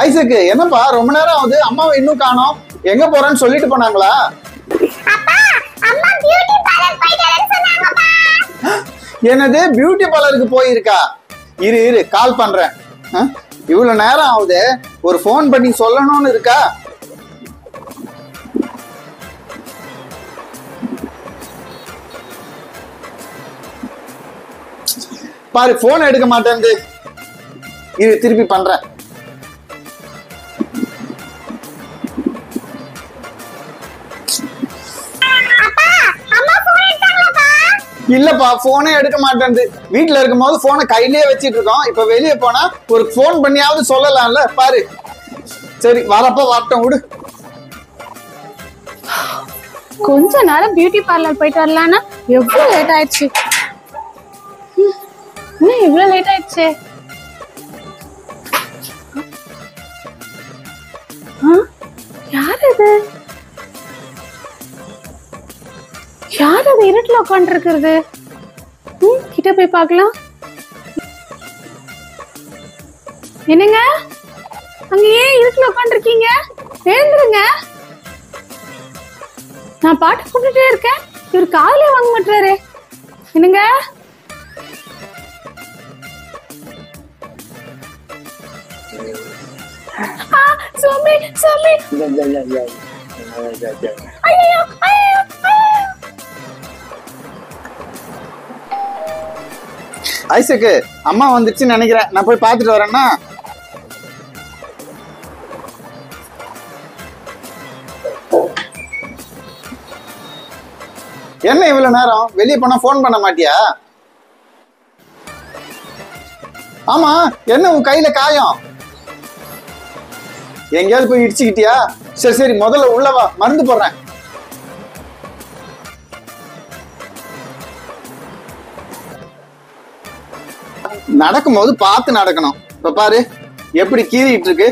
ஐசக்கு என்னப்பா ரொம்ப நேரம் ஆகுது, அம்மாவை இன்னும் காணோம். எங்க போறேன்னு சொல்லிட்டு போனாங்களா? என்னது பியூட்டி பார்லருக்கு போயிருக்கா? இரு இரு கால் பண்றேன். இவ்வளவு நேரம் ஆகுது, ஒரு போன் பண்ணி சொல்லணும்னு இருக்கா? பாரு போன் எடுக்க மாட்டேன். இரு திருப்பி பண்றேன். இல்லப்பா போனே எடுக்க மாட்டேன். வீட்டுல இருக்கும் போது போனை கையிலேயே வச்சிட்டு இருக்கோம். இப்ப வெளியே போனா ஒரு போன் பண்ணியாவது சொல்லலாம்ல. பாரு சரி வரப்ப வரட்டும் விடு. கொஞ்ச நேரம் பியூட்டி பார்லர் போயிட்டு வரலான்னா எவ்வளவு லேட் ஆயிடுச்சு. என்ன இவ்வளவு லேட் ஆயிடுச்சு? யார் இது? யார் அது இருட்டுல உட்காந்து இருக்கிறது? கிட்ட போய் பார்க்கலாம். என்னங்க அங்க ஏன் இருட்டுல உட்காந்து இருக்கீங்க? எழுந்துருங்க. நான் பாட்டு கூப்பிட்டுட்டே இருக்கேன், இவர் காதுலயே வாங்க மாட்டாரு. என்னங்க சோமி சோமி ஐயோ ஐயோ ஐசக்கு அம்மா வந்துருச்சுன்னு நினைக்கிறேன். நான் போய் பார்த்துட்டு வரேன்னா. என்ன இவ்வளவு நேரம் வெளியே போனா போன் பண்ண மாட்டியா? ஆமா என்ன உன் கையில காயம்? எங்கேயாவது போய் இடிச்சுக்கிட்டியா? சரி சரி முதல்ல உள்ளவா, மருந்து போடுறேன். நடக்கும்போது பார்த்து நடக்கணும். இப்ப பாரு எப்படி கீறிட்டு இருக்கு,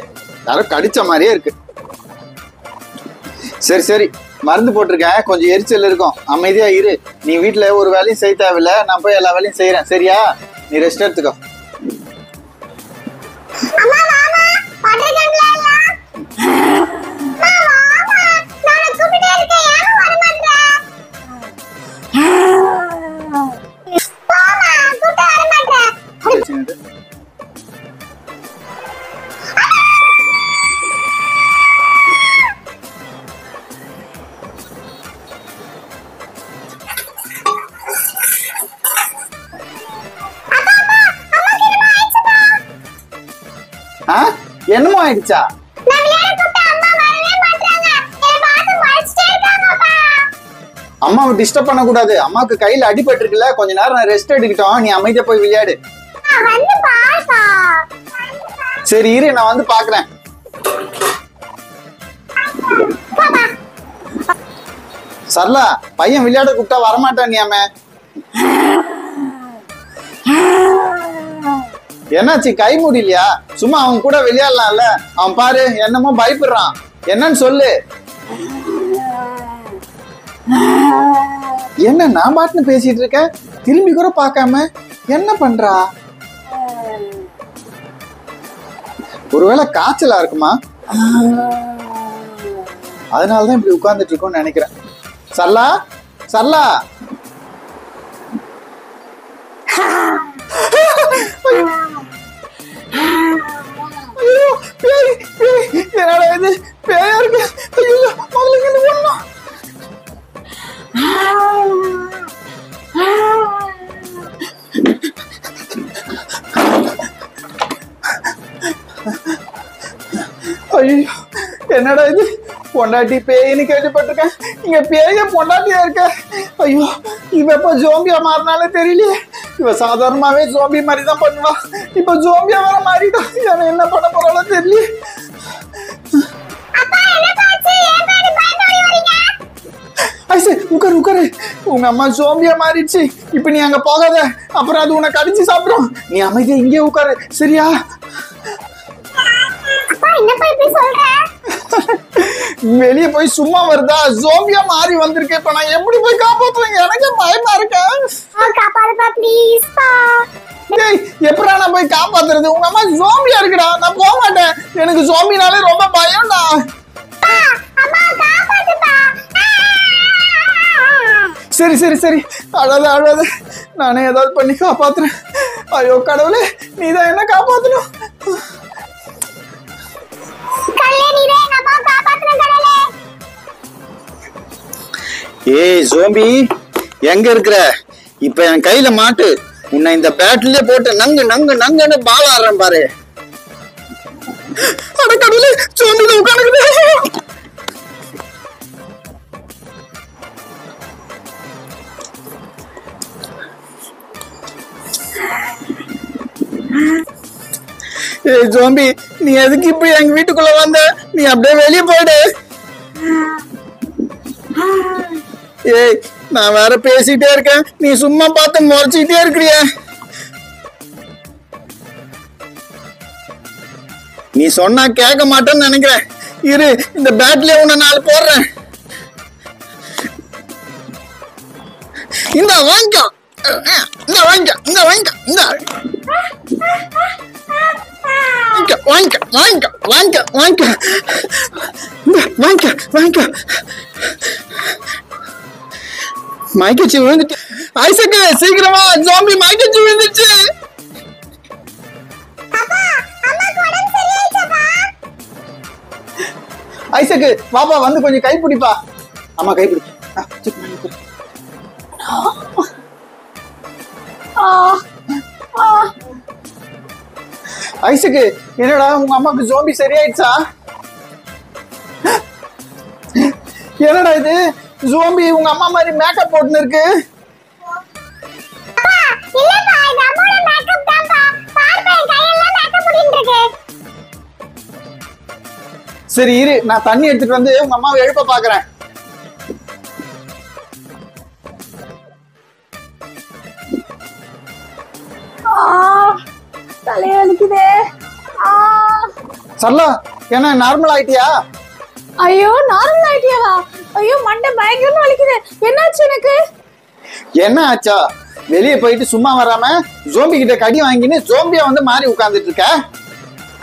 யாரோ கடிச்ச மாதிரியே இருக்கு. சரி சரி மருந்து போட்டிருக்கேன், கொஞ்சம் எரிச்சல் இருக்கும், அமைதியா இரு. நீ வீட்டுல ஒரு வேலையும் செய்ய தேவையில்ல, நான் போய் எல்லா வேலையும் செய்யறேன். சரியா? நீ ரெஸ்ட் எடுத்துக்கோ. என்னமோ ஆயிடுச்சா? அம்மாவை டிஸ்டர்ப் பண்ண கூடாது. அம்மாவுக்கு கையில அடிபட்டு இருக்குல்ல, கொஞ்ச நேரம் நான் ரெஸ்ட் எடுக்கட்டும். நீ அமைதியா போய் விளையாடு. சரி இரு, நான் வந்து பாக்குறேன். சரலா பையன் விளையாட கூப்பிட்டா வரமாட்டானியாமே. என்னாச்சு கை முடியலையா? சும்மா அவன் கூட விளையாடலாம்ல. அவன் பாரு என்னமோ பயப்படுறான். என்னன்னு சொல்லு. என்ன நான் பாட்டுன்னு பேசிட்டு இருக்கேன், திரும்பி கூட பார்க்காம என்ன பண்றா? ஒருவேளை காய்ச்சலா இருக்குமா? அதனாலதான் இப்படி உட்கார்ந்துட்டு இருக்கோம்னு நினைக்கிறேன். சரலா சரலா என்னடா இது பேயா இருக்கு? ஐயோ முதல்ல ஒண்ணும். ஐயோ என்னடா இது, பொண்டாட்டி பேயின்னு கேள்விப்பட்டிருக்கேன், இங்க பேய பொண்டாட்டியா இருக்க. ஐயோ இவ எப்ப ஜோம்பியா மாறினாலே தெரியலையே. இவ சாதாரணமாவே ஜோம்பி மாதிரி தான் பண்ணுவா, இப்ப ஜோம்பியா வர மாறிட்டா. என்ன பண்ண போறாலும் தெரியல. உட்காரு உட்காரு, உங்க அம்மா ஜோம்பியா மாறிடுச்சு. இப்ப நீ அங்க போகாத, அப்புறம் அது உனக்கு அடிச்சு சாப்பிடும். நீ அமைதியா இங்கே உட்காரு சரியா? வெளியே போய் சும்மா வருதா ஜோம்பியா மாறி வந்திருக்கேன். இப்ப நான் எப்படி போய் காப்பாத்துவேன்? எனக்கு பயமா இருக்கேன். காப்பாத்துப்பா ப்ளீஸ் பா. டேய் எப்படா நான் போய் காப்பாத்துறது? உங்க அம்மா ஜோம்பியா இருக்குடா. நான் போக மாட்டேன். எனக்கு ஜோம்பினாலே ரொம்ப பயம்டா. அம்மா காப்பாத்துப்பா. சரி சரி சரி அழாத அழாத. நானே ஏதாவது பண்ணி காப்பாத்துறேன். ஐயோ கடவுளே, நீதான் என்ன காப்பாத்தணும். ஏய் ஜோம்பி எங்க இருக்கிற? இப்ப என் கையில மாட்டு. உன்னை இந்த பேட்லயே போட்டு நங்கு நங்கு நங்குன்னு பால் ஆடுறேன் பாரு. அட கடவுளே, ஜோம்பி உட்காந்துக்குது. ஏய் ஜோம்பி, நீ எதுக்கு இப்ப எங்க வீட்டுக்குள்ள வந்த? நீ அப்படியே வெளியே போயிடு. ஏய் நான் வேற பேசிட்டே இருக்கேன், நீ சும்மா பார்த்து முறைச்சிட்டே இருக்கிறிய. நீ சொன்னா கேட்க மாட்டேன்னு நினைக்கிறேன். இரு, இந்த பேட்ல உன்னை 4 போடுறேன். இந்த வாங்கிக்கோ, இந்த வாங்கிக்கோ, இந்த வாங்கிக்கோ, இந்த வாங்கிக்க வாங்கிக்க வாங்கிக்க வாங்கிக்க வாங்கிக்க வாங்கிக்க. மயக்கச்சி விழுந்துட்டு. ஐசக்கு சீக்கிரமா, ஜோம்பி மயக்கச்சி விழுந்துச்சு. ஐசக்கு பாப்பா வந்து கொஞ்சம் கை பிடிப்பா. ஆமா கை பிடி. ஐசக்கு என்னடா உங்க அம்மாக்கு ஜோம்பி சரியாயிடுச்சா? என்னடா இது ஜோம்பி உங்க அம்மா மாதிரி மேக்கப் போட்டுன்னு இருக்கு. சரி இரு, நான் தண்ணி எடுத்துட்டு வந்து உங்க அம்மாவை எழுப்ப பாக்குறேன். தலையடிக்குதே. சரலா என்ன நார்மல் ஆயிட்டியா? ஐயோ நார்மல் ஆயிட்டியாவா? ஐயோ மண்டை பயங்கரமா வலிக்குது. என்னாச்சு எனக்கு? என்ன ஆச்சா? வெளியே போயிட்டு சும்மா வராம ஜோம்பி கிட்ட கடி வாங்கின்னு ஜோம்பியா வந்து மாறி உட்கார்ந்துட்டு இருக்க.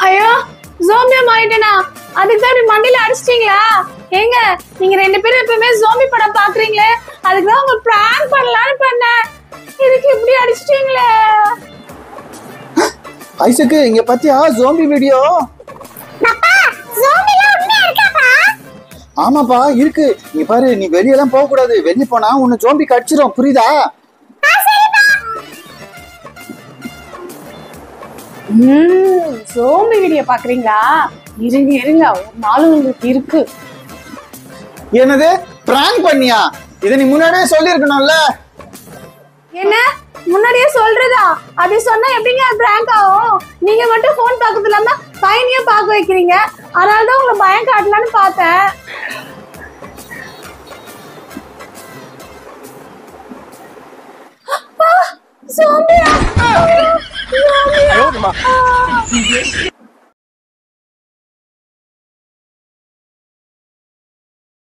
ஐயோ ஜோம்பியா மாறிட்டேனா? அதுக்கு தான் இப்படி மண்டையில அடிச்சிட்டீங்களா? ஏங்க நீங்க 2 பேரும் எப்பவுமே ஜோம்பி படம் பாக்குறீங்களே, அதுக்கு தான் உங்க பிராங்க் பண்ணலாம்னு பண்ணேன். இதுக்கு இப்படி அடிச்சிட்டீங்களே. ஐசக்கு இங்க பாத்தியா ஜோம்பி வீடியோ? ஆமாப்பா இருக்கு. நீ பாரு, நீ வெளியெல்லாம் போக கூடாது. வெளியே போனா உன்னை ஜோம்பி கடிச்சிரும், புரியுதா? ஜோம்பி வீடியோ பாக்குறீங்களா? இருங்க இருங்க, ஒரு நாள் உங்களுக்கு இருக்கு. என்னது பிராங்க் பண்ணியா? இத நீ முன்னாடியே சொல்லிருக்கணும்ல. என்ன முன்னாடியே சொல்றதா? அது சொன்னா எப்படிங்க பிராங்க் ஆகும்? நீங்க மட்டும் போன் பாக்குறது இல்லாம பையனையும் பார்க்க வைக்கிறீங்க. அதனாலதான் உங்களை பயம் காட்டலான்னு பார்த்தேன். ஜோம்பியா!